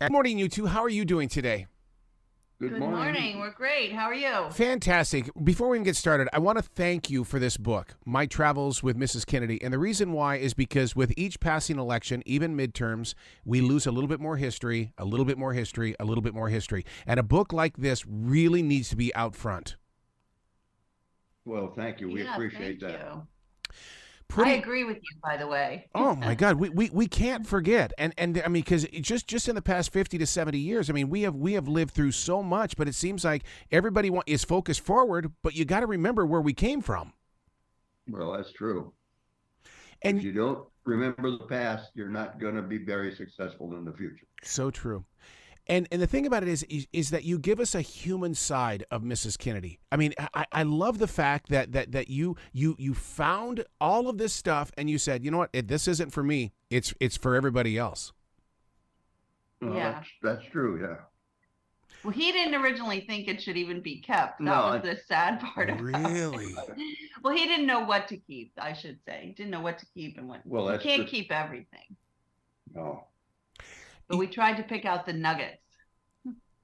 Good morning, you two. How are you doing today? Good morning. We're great. How are you? Fantastic. Before we even get started, I want to thank you for this book, My Travels with Mrs. Kennedy. And the reason why is because with each passing election, even midterms, we lose a little bit more history, a little bit more history, a little bit more history. And a book like this really needs to be out front. Well, thank you. We Yeah, appreciate thank that. you. I Pretty. agree with you, by the way. Oh my God, we can't forget, and I mean, because just in the past 50 to 70 years, I mean, we have lived through so much, but it seems like everybody is focused forward, but you got to remember where we came from. Well, that's true. And if you don't remember the past, you're not going to be very successful in the future. So true. And the thing about it is that you give us a human side of Mrs. Kennedy. I mean, I love the fact that you found all of this stuff and you said, you know what, this isn't for me. It's for everybody else. Well, Yeah. that's true. Yeah. Well, he didn't originally think it should even be kept. That No, was the sad part about Really? it. Well, he didn't know what to keep, I should say. He didn't know what to keep and what. Well, You that's can't keep everything. No. But we tried to pick out the nuggets.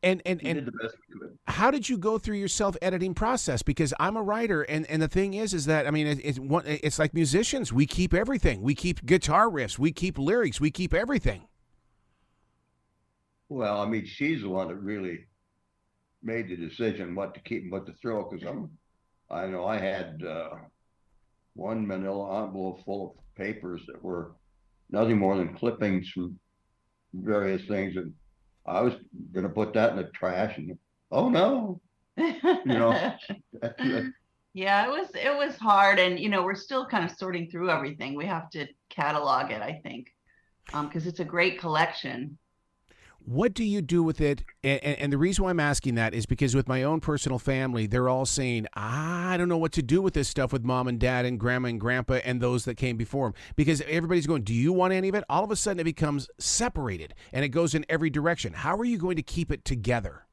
And We did the best we could. how did you go through your self-editing process? Because I'm a writer, and the thing is that I mean, it's like musicians. We keep everything. We keep guitar riffs. We keep lyrics. We keep everything. Well, I mean, she's the one that really made the decision what to keep and what to throw. Because I know I had one manila envelope full of papers that were nothing more than clippings from various things, and I was going to put that in the trash, and oh no, that- Yeah, it was hard, and we're still kind of sorting through everything. We have to catalog it, I think, because it's a great collection. What do you do with it? And the reason why I'm asking that is because with my own personal family, they're all saying, I don't know what to do with this stuff with mom and dad and grandma and grandpa and those that came before them. Because everybody's going, do you want any of it? All of a sudden it becomes separated and it goes in every direction. How are you going to keep it together?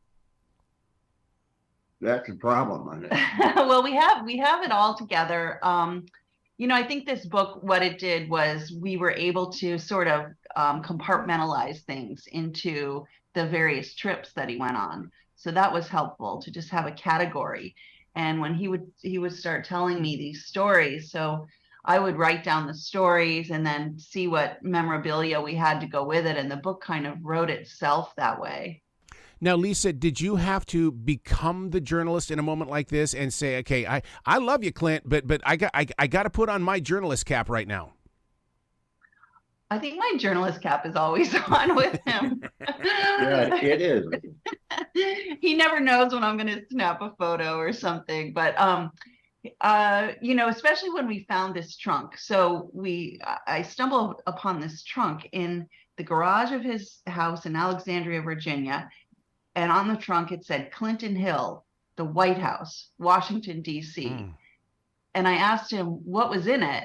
that's the problem on it. Well, we have it all together. I think this book, what it did was we were able to sort of compartmentalize things into the various trips that he went on. So that was helpful to just have a category. And when he would start telling me these stories, so I would write down the stories and then see what memorabilia we had to go with it. And the book kind of wrote itself that way. Now, Lisa, did you have to become the journalist in a moment like this and say, okay, I love you, Clint, but I got to put on my journalist cap right now? I think my journalist cap is always on with him. Yeah, it is. He never knows when I'm going to snap a photo or something, but especially when we found this trunk. So I stumbled upon this trunk in the garage of his house in Alexandria, Virginia. And on the trunk, it said Clint Hill, the White House, Washington, D.C. And I asked him what was in it.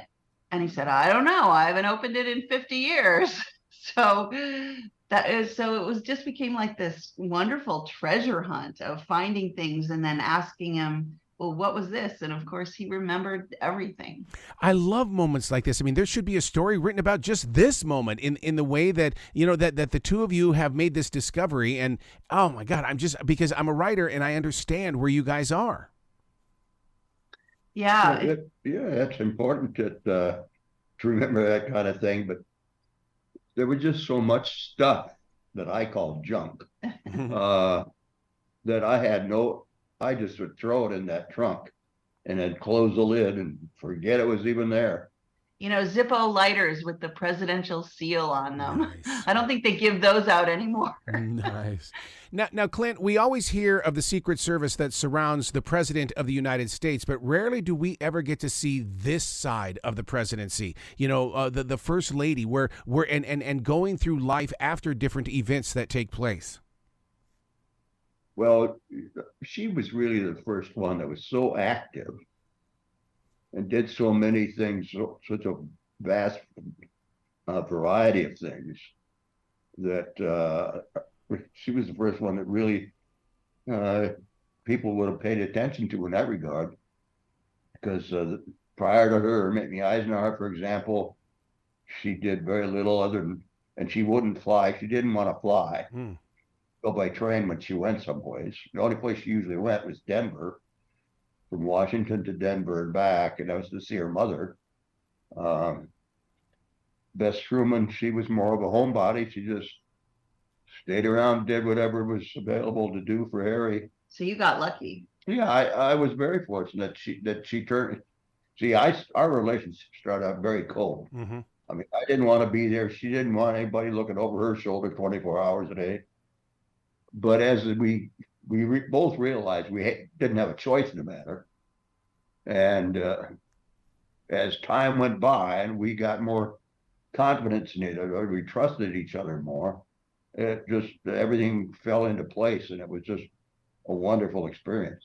And he said, I don't know. I haven't opened it in 50 years. So it was just became like this wonderful treasure hunt of finding things and then asking him, well, what was this? And of course, he remembered everything. I love moments like this. I mean, there should be a story written about just this moment in the way that, that the two of you have made this discovery. And, oh, my God, because I'm a writer and I understand where you guys are. Yeah. It's important to remember that kind of thing. But there was just so much stuff that I call junk that I just would throw it in that trunk and then close the lid and forget it was even there. Zippo lighters with the presidential seal on them. Nice. I don't think they give those out anymore. Nice. Now, Clint, we always hear of the Secret Service that surrounds the President of the United States, but rarely do we ever get to see this side of the presidency. The First Lady, where and going through life after different events that take place. Well, she was really the first one that was so active and did so many things, such a vast variety of things that she was the first one that really people would have paid attention to in that regard. Because prior to her, Mickey Eisenhower, for example, she did very little other than and she wouldn't fly. She didn't want to fly, Hmm. go by train when she went someplace. The only place she usually went was Denver, from Washington to Denver and back, and that was to see her mother. Um, Bess Truman, she was more of a homebody. She just stayed around, did whatever was available to do for Harry. So you got lucky. Yeah, I was very fortunate that she turned. See, our relationship started out very cold. Mm-hmm. I mean, I didn't want to be there. She didn't want anybody looking over her shoulder 24 hours a day. But as both realized we didn't have a choice in the matter, and as time went by and we got more confidence in it, or we trusted each other more, it just everything fell into place, and it was just a wonderful experience.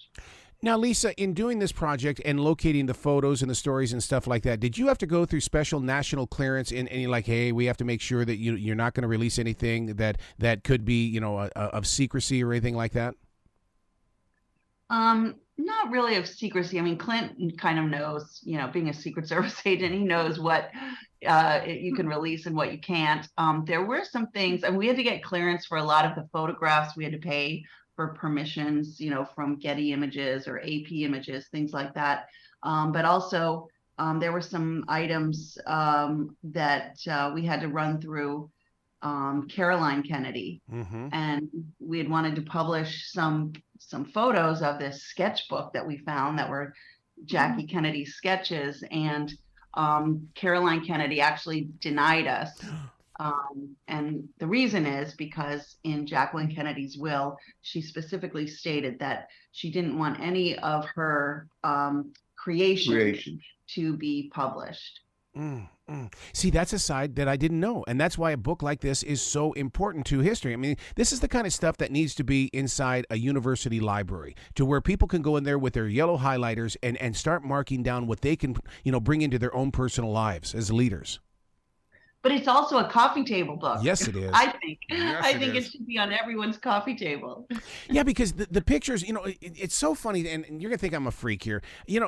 Now, Lisa, in doing this project and locating the photos and the stories and stuff like that, did you have to go through special national clearance in any, like, hey, we have to make sure that you're not going to release anything that could be, of secrecy or anything like that? Not really of secrecy. I mean, Clint kind of knows, being a Secret Service agent, he knows what you can release and what you can't. There were some things, and we had to get clearance for a lot of the photographs. We had to pay for permissions, from Getty Images or AP Images, things like that. But also, there were some items that we had to run through Caroline Kennedy, Mm-hmm. and we had wanted to publish some photos of this sketchbook that we found that were Jackie Kennedy's sketches, and Caroline Kennedy actually denied us. And the reason is because in Jacqueline Kennedy's will, she specifically stated that she didn't want any of her creations to be published. See, that's a side that I didn't know. And that's why a book like this is so important to history. I mean, this is the kind of stuff that needs to be inside a university library, to where people can go in there with their yellow highlighters and start marking down what they can, bring into their own personal lives as leaders. But it's also a coffee table book. Yes, it is. I think. Yes, I think it should be on everyone's coffee table. Yeah, because the pictures, it's so funny, and you're going to think I'm a freak here.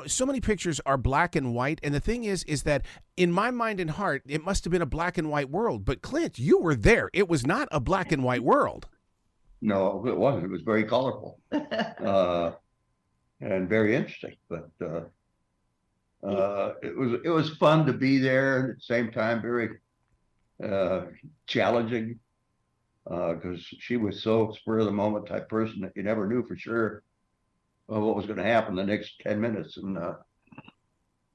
So many pictures are black and white, and the thing is that in my mind and heart, it must have been a black and white world. But Clint, you were there. It was not a black and white world. No, it wasn't. It was very colorful and very interesting. But it was fun to be there, and at the same time, very challenging, because she was so spur of the moment type person that you never knew for sure what was going to happen the next 10 minutes. And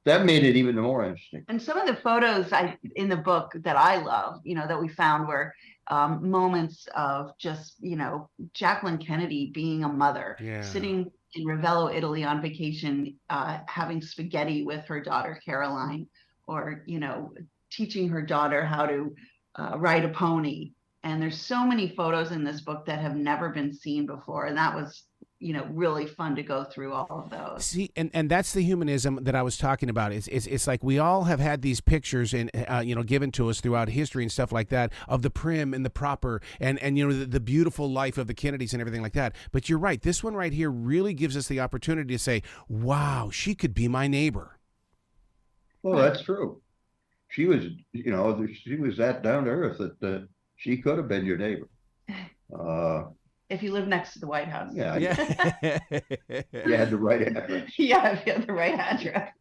that made it even more interesting. And some of the photos in the book that I love, that we found were moments of just, Jacqueline Kennedy being a mother, sitting in Ravello, Italy on vacation, having spaghetti with her daughter, Caroline, or, teaching her daughter how to ride a pony. And there's so many photos in this book that have never been seen before. And that was, really fun to go through all of those. See, and that's the humanism that I was talking about. It's like we all have had these pictures and given to us throughout history and stuff like that of the prim and the proper and the beautiful life of the Kennedys and everything like that. But you're right. This one right here really gives us the opportunity to say, wow, she could be my neighbor. Well, that's true. She was, she was that down to earth that she could have been your neighbor. If you live next to the White House. Yeah. You had the right address. Yeah, if you had the right address.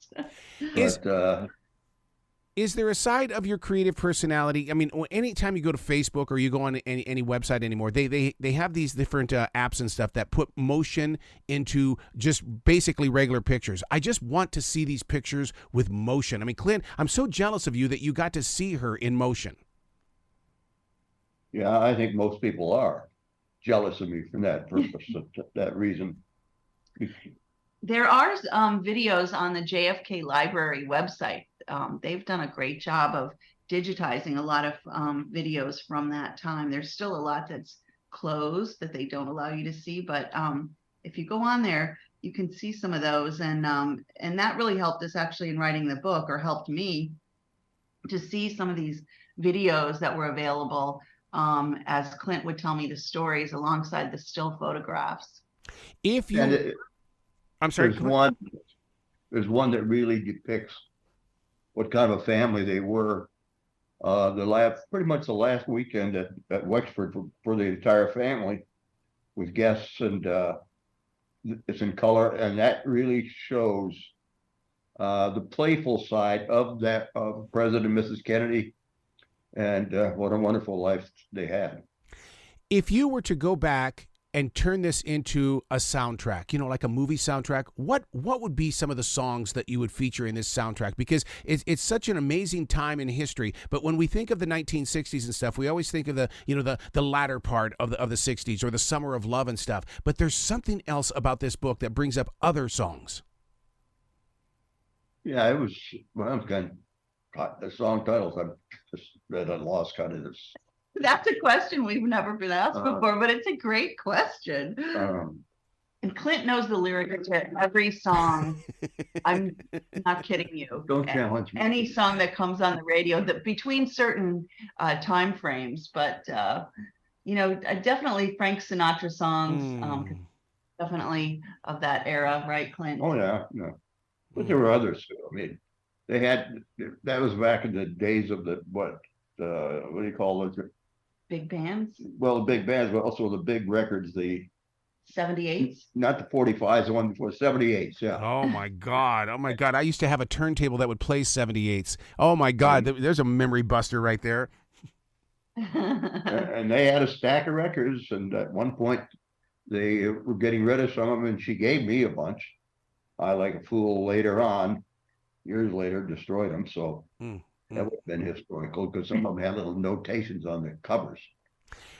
Is there a side of your creative personality? I mean, anytime you go to Facebook or you go on any website anymore, they have these different apps and stuff that put motion into just basically regular pictures. I just want to see these pictures with motion. I mean, Clint, I'm so jealous of you that you got to see her in motion. Yeah, I think most people are jealous of me for that purpose, that reason. There are videos on the JFK Library website. They've done a great job of digitizing a lot of videos from that time. There's still a lot that's closed that they don't allow you to see, but if you go on there, you can see some of those, and that really helped us actually in writing the book, or helped me to see some of these videos that were available, as Clint would tell me the stories alongside the still photographs. I'm sorry. There's one that really depicts what kind of a family they were pretty much the last weekend at Wexford for the entire family with guests, and it's in color, and that really shows the playful side of President and Mrs. Kennedy, and what a wonderful life they had. If you were to go back and turn this into a soundtrack, like a movie soundtrack, what would be some of the songs that you would feature in this soundtrack? Because it's such an amazing time in history. But when we think of the 1960s and stuff, we always think of the latter part of the 60s, or the summer of love and stuff. But there's something else about this book that brings up other songs. Yeah, it was, well, the song titles I've just read and lost kind of this. That's a question we've never been asked before, but it's a great question. And Clint knows the lyrics to every song. I'm not kidding you. Don't challenge me. Any song that comes on the radio, that between certain time frames, but definitely Frank Sinatra songs, definitely of that era, right, Clint? Oh yeah, no. But there were others too. I mean, that was back in the days of what do you call those? Big bands? Well, the big bands, but also the big records, the 78s? Not the 45s, the one before 78s, yeah. Oh my God. I used to have a turntable that would play 78s. Oh my God, there's a memory buster right there. And they had a stack of records, and at one point they were getting rid of some of them, and she gave me a bunch. I, like a fool, later on, years later, destroyed them, so that would have been historical, because some of them had little notations on the covers.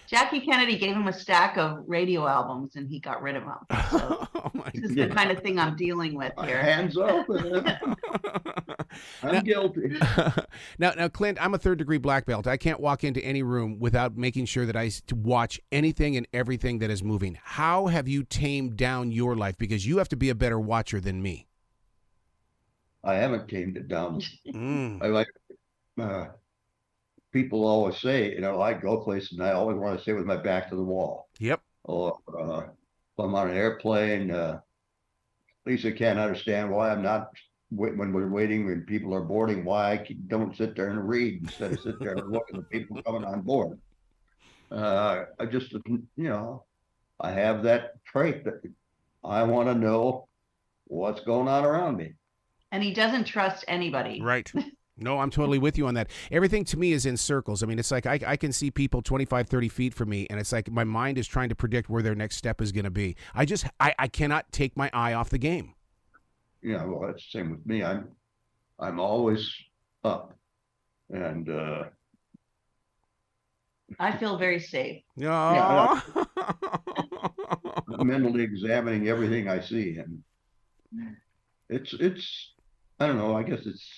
Jackie Kennedy gave him a stack of radio albums, and he got rid of them. So this is the kind of thing I'm dealing with here. Hands up. I'm guilty. Now, Clint, I'm a third-degree black belt. I can't walk into any room without making sure that I watch anything and everything that is moving. How have you tamed down your life? Because you have to be a better watcher than me. I haven't tamed it down. I like people always say, I go places and I always want to stay with my back to the wall. Yep. Or if I'm on an airplane, Lisa can't understand why I'm not, when we're waiting, when people are boarding, why I don't sit there and read instead of sit there and look at the people coming on board. I just, I have that trait that I want to know what's going on around me. And he doesn't trust anybody. Right. No, I'm totally with you on that. Everything to me is in circles. I mean, it's like I can see people 25, 30 feet from me, and it's like my mind is trying to predict where their next step is going to be. I cannot take my eye off the game. Yeah, well, that's the same with me. I'm always up, and I feel very safe. Yeah. I'm mentally examining everything I see, and it's I don't know. I guess it's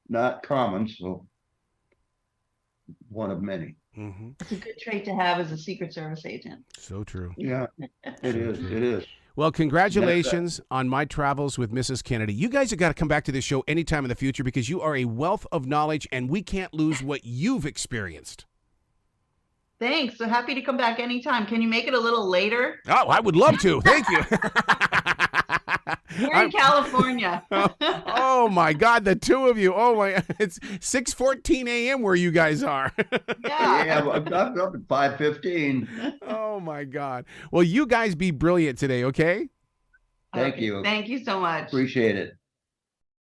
not common, so one of many. Mm-hmm. It's a good trait to have as a Secret Service agent. So true. Yeah, it is. It is. Well, congratulations on My Travels with Mrs. Kennedy. You guys have got to come back to this show anytime in the future, because you are a wealth of knowledge, and we can't lose what you've experienced. Thanks. So happy to come back anytime. Can you make it a little later? Oh, I would love to. Thank you. We're in California. Oh my God, the two of you. Oh my, it's 6:14 a.m. where you guys are. Yeah, I'm up at 5:15. Oh my God. Well, you guys be brilliant today, okay? Thank you. Thank you so much. Appreciate it.